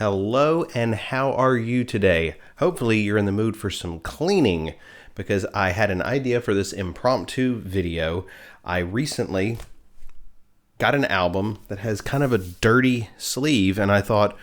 Hello, and how are you today? Hopefully you're in the mood for some cleaning, because I had an idea for this impromptu video. I recently got an album that has kind of a dirty sleeve, and I thought,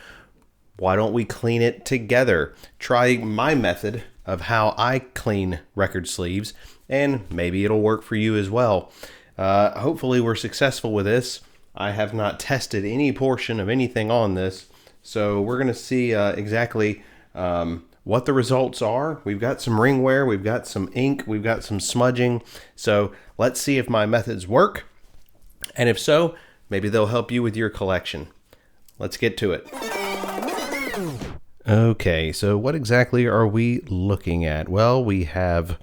why don't we clean it together? Try my method of how I clean record sleeves, and maybe it'll work for you as well. Hopefully we're successful with this. I have not tested any portion of anything on this, so we're going to see exactly what the results are. We've got some ringware, we've got some ink, we've got some smudging. So let's see if my methods work. And if so, maybe they'll help you with your collection. Let's get to it. Okay, so what exactly are we looking at? Well, we have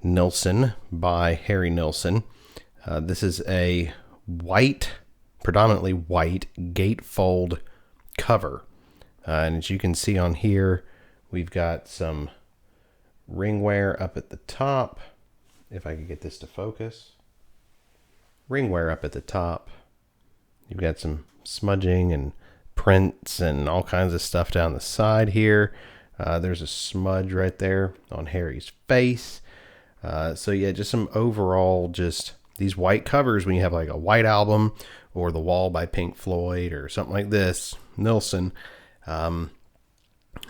Nilsson by Harry Nilsson. This is a white, predominantly white gatefold cover. And as you can see on here, we've got some ringware up at the top. If I could get this to focus. Ringware up at the top. You've got some smudging and prints and all kinds of stuff down the side here. There's a smudge right there on Harry's face. So yeah, just some overall, just these white covers when you have like a white album or The Wall by Pink Floyd or something like this. Nilsson.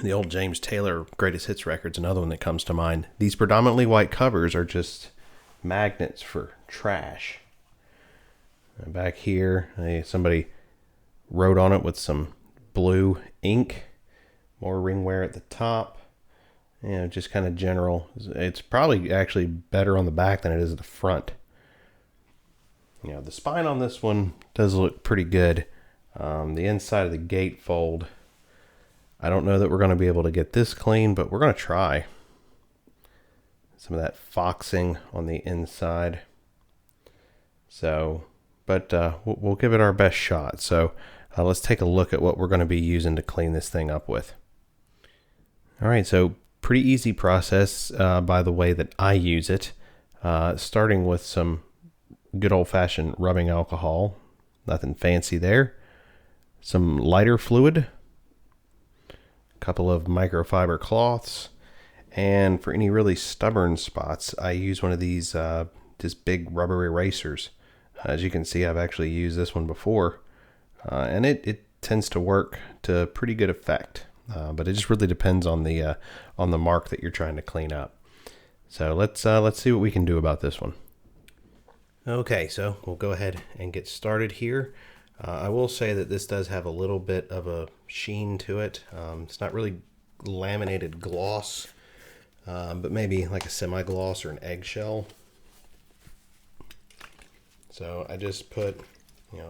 The old James Taylor Greatest Hits record's another one that comes to mind. These predominantly white covers are just magnets for trash. And back here, somebody wrote on it with some blue ink. More ringware at the top. You know, just kind of general. It's probably actually better on the back than it is at the front. You know, the spine on this one does look pretty good. The inside of the gatefold, I don't know that we're going to be able to get this clean, but we're going to try. Some of that foxing on the inside. So, but we'll give it our best shot. So let's take a look at what we're going to be using to clean this thing up with. All right, so pretty easy process by the way that I use it. Starting with some good old-fashioned rubbing alcohol. Nothing fancy there. Some lighter fluid. A couple of microfiber cloths. And for any really stubborn spots, I use one of these just big rubber erasers. As you can see, I've actually used this one before. And it tends to work to pretty good effect. But it just really depends on the mark that you're trying to clean up. So let's see what we can do about this one. Okay, so we'll go ahead and get started here. I will say that this does have a little bit of a sheen to it. It's not really laminated gloss, but maybe like a semi-gloss or an eggshell. So I just put,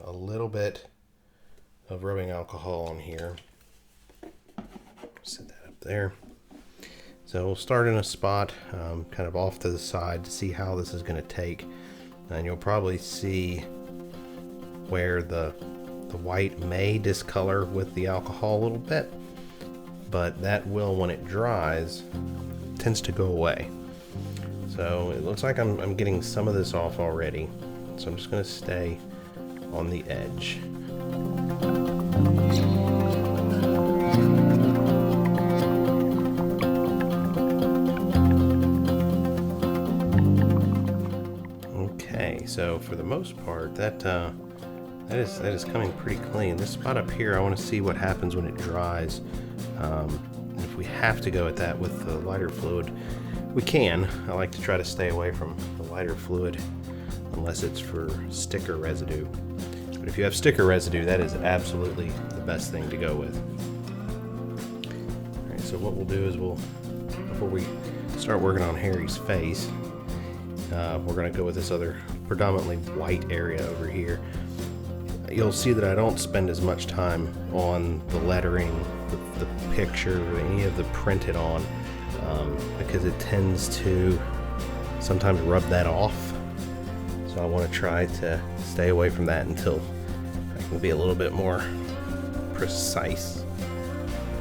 a little bit of rubbing alcohol on here. Set that up there. So we'll start in a spot kind of off to the side to see how this is going to take. And you'll probably see where the white may discolor with the alcohol a little bit, but that will, when it dries, tends to go away. So it looks like I'm getting some of this off already. So I'm just going to stay on the edge. So for the most part, that is coming pretty clean. This spot up here, I want to see what happens when it dries. If we have to go at that with the lighter fluid, we can. I like to try to stay away from the lighter fluid unless it's for sticker residue. But if you have sticker residue, that is absolutely the best thing to go with. All right, so what we'll do is before we start working on Harry's face, we're going to go with this other predominantly white area over here. You'll see that I don't spend as much time on the lettering, the picture, any of the printed on, because it tends to sometimes rub that off. So I want to try to stay away from that until I can be a little bit more precise.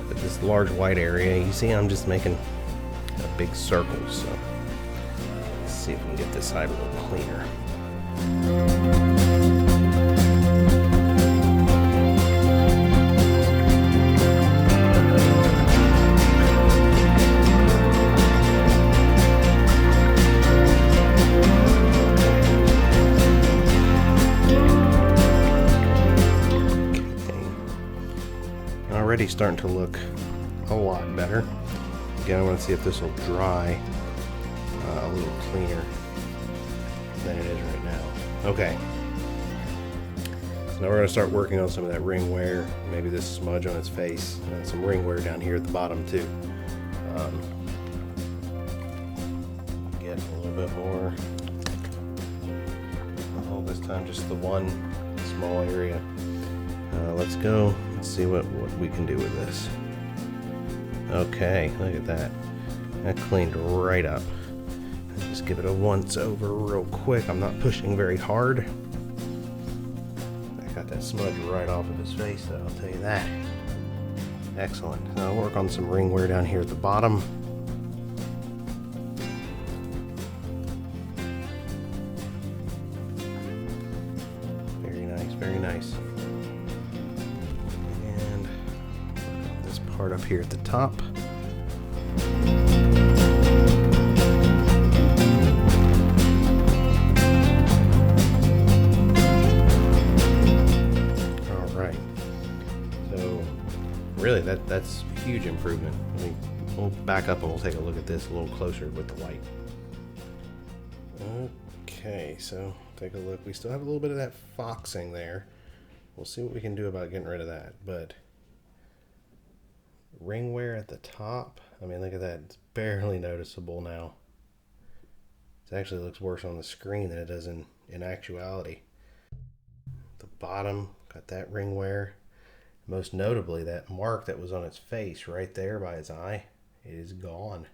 But this large white area, you see I'm just making a big circle, so let's see if we can get this side a little cleaner. already starting to look a lot better. Again, I want to see if this will dry a little cleaner than it is right now. Okay. So now we're going to start working on some of that ring wear, maybe this smudge on its face, and some ring wear down here at the bottom too. Get a little bit more. Oh, this time just the one small area. Let's go. Let's see what we can do with this. Okay, look at that. That cleaned right up. Just give it a once over real quick. I'm not pushing very hard. I got that smudge right off of his face, though, I'll tell you that. Excellent. Now I'll work on some ring wear down here at the bottom. Very nice, very nice. And this part up here at the top. Really, that's a huge improvement. We'll back up and we'll take a look at this a little closer with the light. Okay, so take a look. We still have a little bit of that foxing there. We'll see what we can do about getting rid of that. But ring wear at the top, I mean, look at that. It's barely noticeable now. It actually looks worse on the screen than it does in actuality. The bottom, got that ring wear. Most notably, that mark that was on its face right there by its eye, it is gone.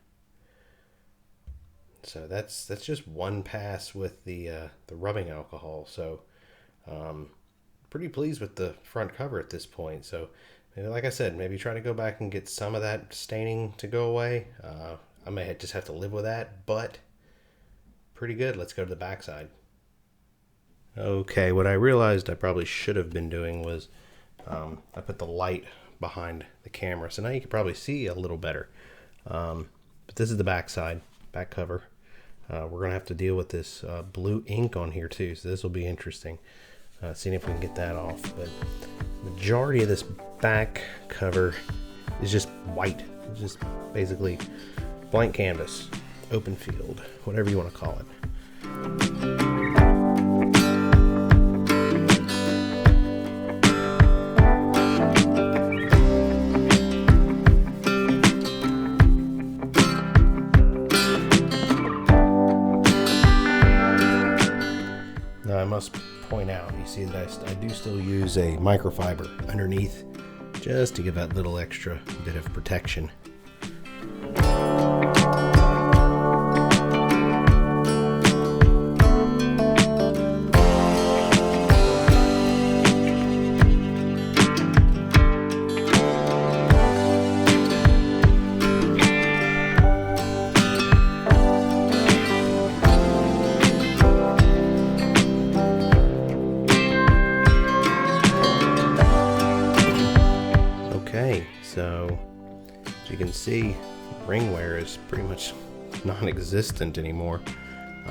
So that's just one pass with the rubbing alcohol. So pretty pleased with the front cover at this point. So like I said, maybe try to go back and get some of that staining to go away. I may just have to live with that, but pretty good. Let's go to the back side. Okay, what I realized I probably should have been doing was I put the light behind the camera, so now you can probably see a little better. But this is the back side, back cover. We're gonna have to deal with this blue ink on here too, so this will be interesting. Seeing if we can get that off. But majority of this back cover is just white. It's just basically blank canvas, open field, whatever you want to call it. I must point out, you see that I do still use a microfiber underneath just to give that little extra bit of protection. So as you can see, ring wear is pretty much non-existent anymore.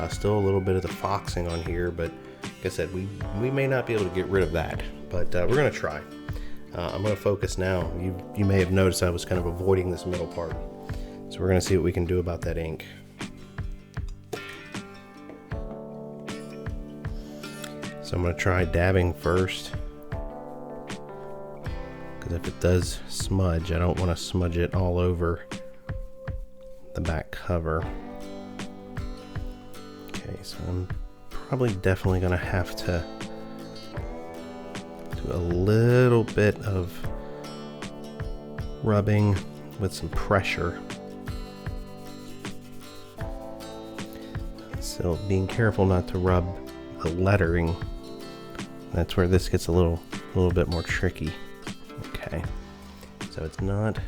Still a little bit of the foxing on here, but like I said, we may not be able to get rid of that, but we're gonna try. I'm gonna focus now. You may have noticed I was kind of avoiding this middle part, so we're gonna see what we can do about that ink. So I'm gonna try dabbing first, because if it does smudge, I don't want to smudge it all over the back cover. Okay, so I'm probably definitely going to have to do a little bit of rubbing with some pressure. So being careful not to rub the lettering. That's where this gets a little bit more tricky. Okay, so it's not,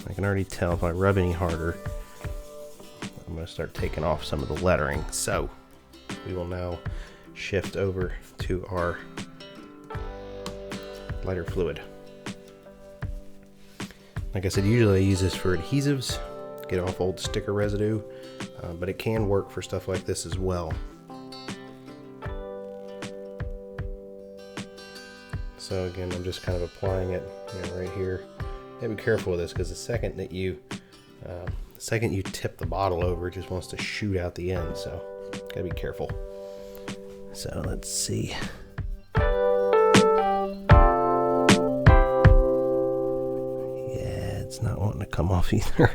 I can already tell if I rub any harder, I'm going to start taking off some of the lettering. So we will now shift over to our lighter fluid. Like I said, usually I use this for adhesives, get off old sticker residue, but it can work for stuff like this as well. So again, I'm just kind of applying it right here be careful with this, because the second you tip the bottle over, it just wants to shoot out the end. So gotta be careful. So let's see. Yeah, it's not wanting to come off either.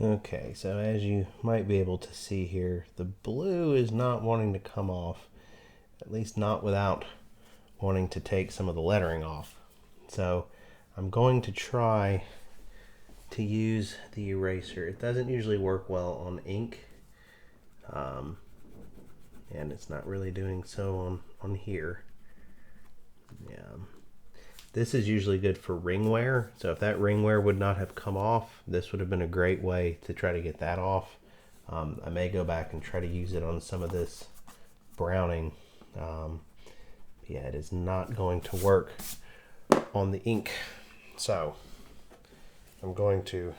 Okay, so as you might be able to see here, the blue is not wanting to come off, at least not without wanting to take some of the lettering off. So I'm going to try to use the eraser. It doesn't usually work well on ink, and it's not really doing so on here. Yeah. This is usually good for ring wear, so if that ring wear would not have come off, this would have been a great way to try to get that off. I may go back and try to use it on some of this browning. Yeah, it is not going to work on the ink. So I'm going to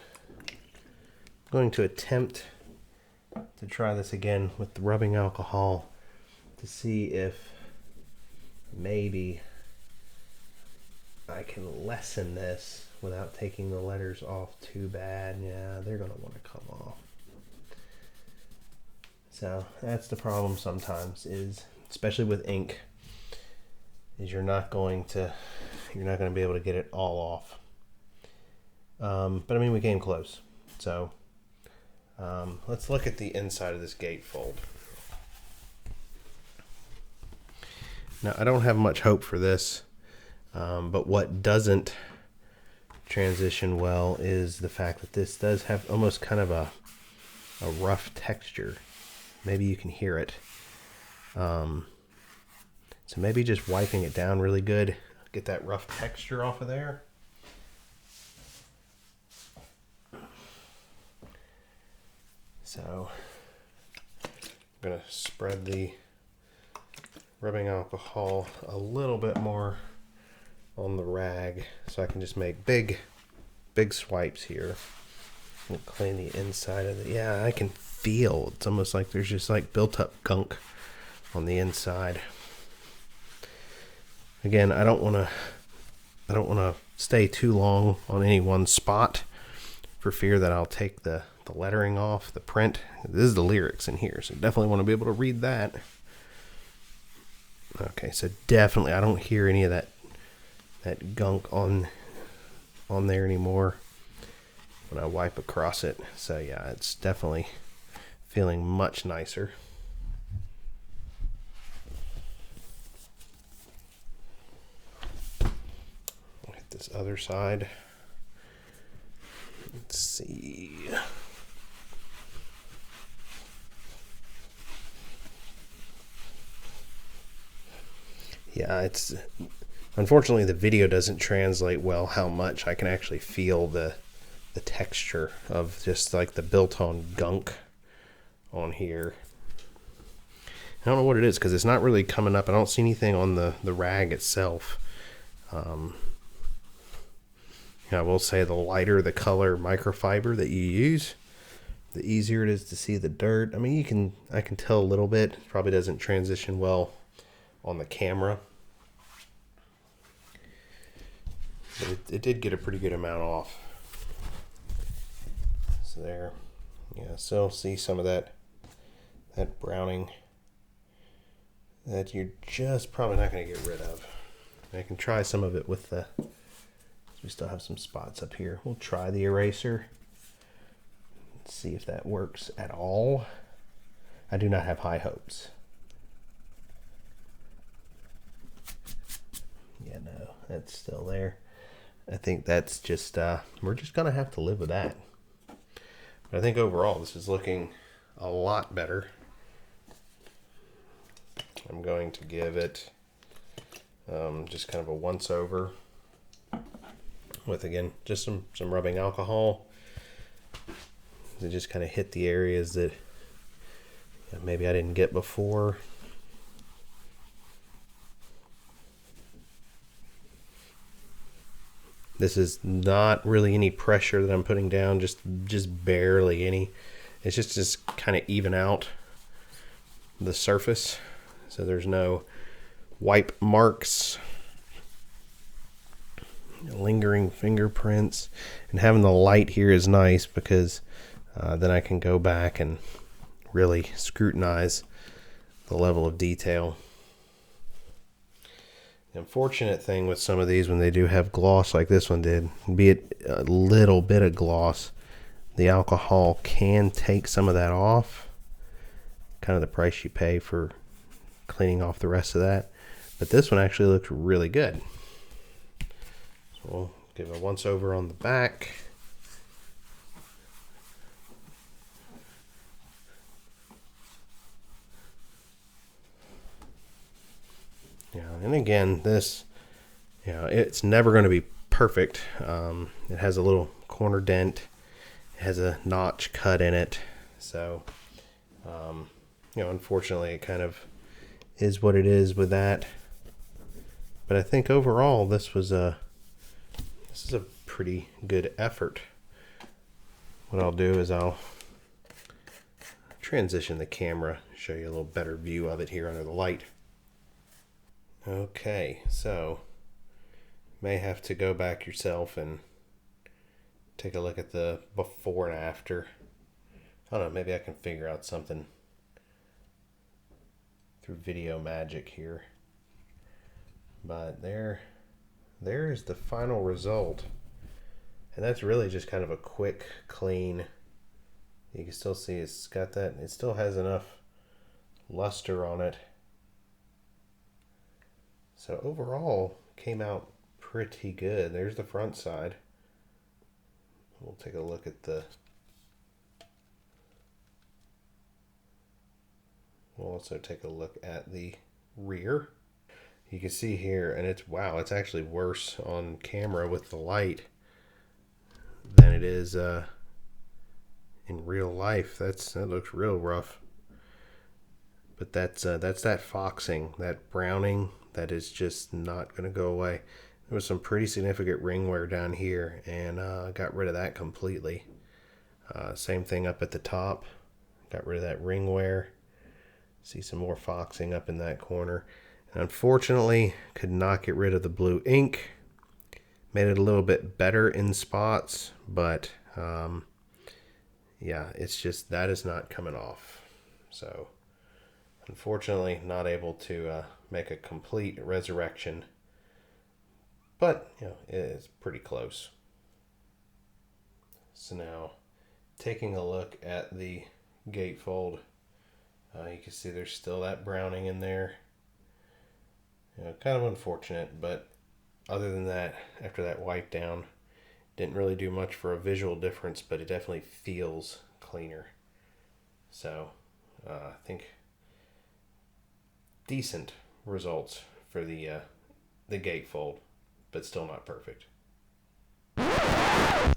attempt to try this again with the rubbing alcohol to see if maybe I can lessen this without taking the letters off too bad. Yeah, they're going to want to come off. So that's the problem sometimes, is especially with ink, is you're not going to be able to get it all off. But I mean, we came close. So let's look at the inside of this gatefold. Now, I don't have much hope for this. But what doesn't transition well is the fact that this does have almost kind of a rough texture. Maybe you can hear it. So maybe just wiping it down really good, get that rough texture off of there. So I'm going to spread the rubbing alcohol a little bit more on the rag, so I can just make big swipes here and clean the inside of it. Yeah, I can feel it's almost like there's just like built up gunk on the inside. Again, I don't want to stay too long on any one spot for fear that I'll take the lettering off the print. This is the lyrics in here, so definitely want to be able to read that. Okay, so definitely I don't hear any of that gunk on there anymore when I wipe across it. So yeah, it's definitely feeling much nicer. I'll hit this other side. Let's see. Yeah, it's unfortunately the video doesn't translate well how much I can actually feel the texture of just like the built-on gunk on here. I don't know what it is because it's not really coming up. I don't see anything on the rag itself. I will say the lighter the color microfiber that you use, the easier it is to see the dirt. I mean, I can tell a little bit. It probably doesn't transition well on the camera. But it did get a pretty good amount off. So there. Yeah, still see some of that browning that you're just probably not going to get rid of. I can try some of it with we still have some spots up here. We'll try the eraser. Let's see if that works at all. I do not have high hopes. Yeah, no, that's still there. I think that's just, we're just going to have to live with that. But I think overall this is looking a lot better. I'm going to give it just kind of a once over with, again, just some rubbing alcohol to just kind of hit the areas that maybe I didn't get before. This is not really any pressure that I'm putting down, just barely any. It's just kind of even out the surface, so there's no wipe marks lingering fingerprints. And having the light here is nice because then I can go back and really scrutinize the level of detail. The unfortunate thing with some of these when they do have gloss like this one did, be it a little bit of gloss, the alcohol can take some of that off. Kind of the price you pay for cleaning off the rest of that. But this one actually looks really good. So we'll give a once over on the back. Yeah, and again, this, it's never going to be perfect. It has a little corner dent. It has a notch cut in it. So, unfortunately, it kind of is what it is with that. But I think overall, this is a pretty good effort. What I'll do is I'll transition the camera, show you a little better view of it here under the light. Okay, so may have to go back yourself and take a look at the before and after. I don't know, maybe I can figure out something through video magic here. But there is the final result. And that's really just kind of a quick, clean. You can still see it's got that, it still has enough luster on it. So overall, came out pretty good. There's the front side. We'll take a look at we'll also take a look at the rear. You can see here, and it's actually worse on camera with the light than it is in real life. That looks real rough. But that's that foxing, that browning, that is just not going to go away. There was some pretty significant ring wear down here, and got rid of that completely. Same thing up at the top. Got rid of that ring wear. See some more foxing up in that corner. And unfortunately, could not get rid of the blue ink. Made it a little bit better in spots, but yeah, it's just that is not coming off. So unfortunately, not able to make a complete resurrection, but it is pretty close. So now, taking a look at the gatefold, you can see there's still that browning in there. Kind of unfortunate, but other than that, after that wipe down, didn't really do much for a visual difference, but it definitely feels cleaner. So I think decent results for the gatefold, but still not perfect.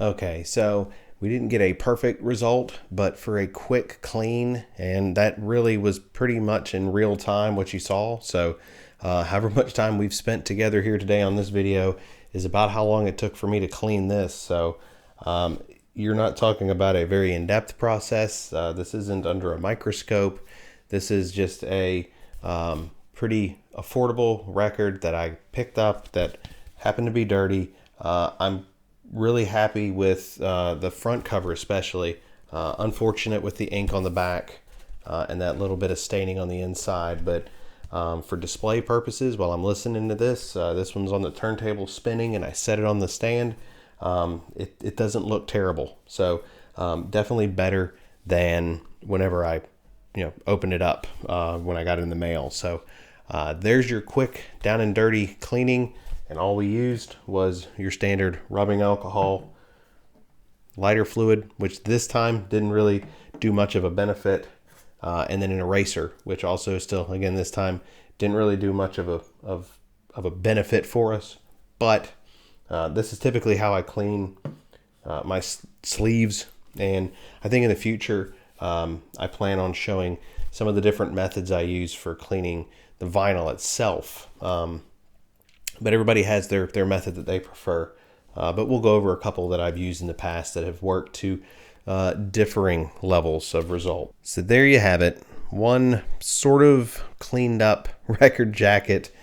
Okay, so we didn't get a perfect result, but for a quick clean, and that really was pretty much in real time what you saw. So however much time we've spent together here today on this video is about how long it took for me to clean this. So you're not talking about a very in-depth process. This isn't under a microscope. This is just a pretty affordable record that I picked up that happened to be dirty. I'm really happy with the front cover especially. Unfortunate with the ink on the back and that little bit of staining on the inside, but for display purposes, while I'm listening to this one's on the turntable spinning and I set it on the stand, it doesn't look terrible. So definitely better than whenever I opened it up when I got it in the mail. So there's your quick down and dirty cleaning, and all we used was your standard rubbing alcohol, lighter fluid, which this time didn't really do much of a benefit, and then an eraser, which also still, again, this time didn't really do much of a benefit for us. But this is typically how I clean my sleeves, and I think in the future I plan on showing some of the different methods I use for cleaning the vinyl itself. But everybody has their method that they prefer. But we'll go over a couple that I've used in the past that have worked to differing levels of result. So there you have it. One sort of cleaned up record jacket.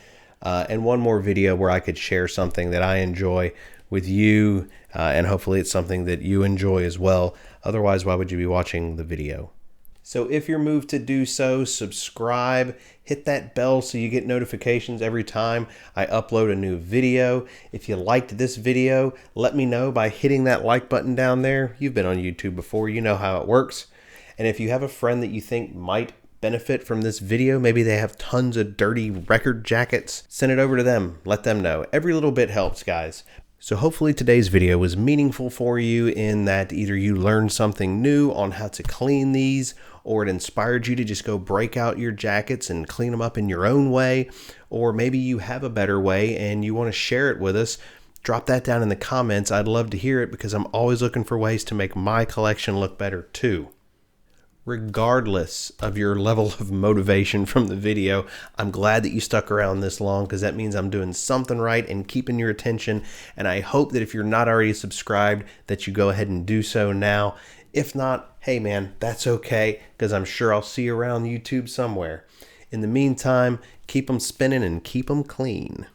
and one more video where I could share something that I enjoy with you, and hopefully it's something that you enjoy as well. Otherwise, why would you be watching the video? So if you're moved to do so, subscribe, hit that bell so you get notifications every time I upload a new video. If you liked this video, let me know by hitting that like button down there. You've been on YouTube before, you know how it works. And if you have a friend that you think might benefit from this video, maybe they have tons of dirty record jackets, send it over to them. Let them know. Every little bit helps, guys. So hopefully today's video was meaningful for you in that either you learned something new on how to clean these, or it inspired you to just go break out your jackets and clean them up in your own way, or maybe you have a better way and you want to share it with us. Drop that down in the comments. I'd love to hear it because I'm always looking for ways to make my collection look better too. Regardless of your level of motivation from the video, I'm glad that you stuck around this long because that means I'm doing something right and keeping your attention. And I hope that if you're not already subscribed, that you go ahead and do so now. If not, hey man, that's okay because I'm sure I'll see you around YouTube somewhere. In the meantime, keep them spinning and keep them clean.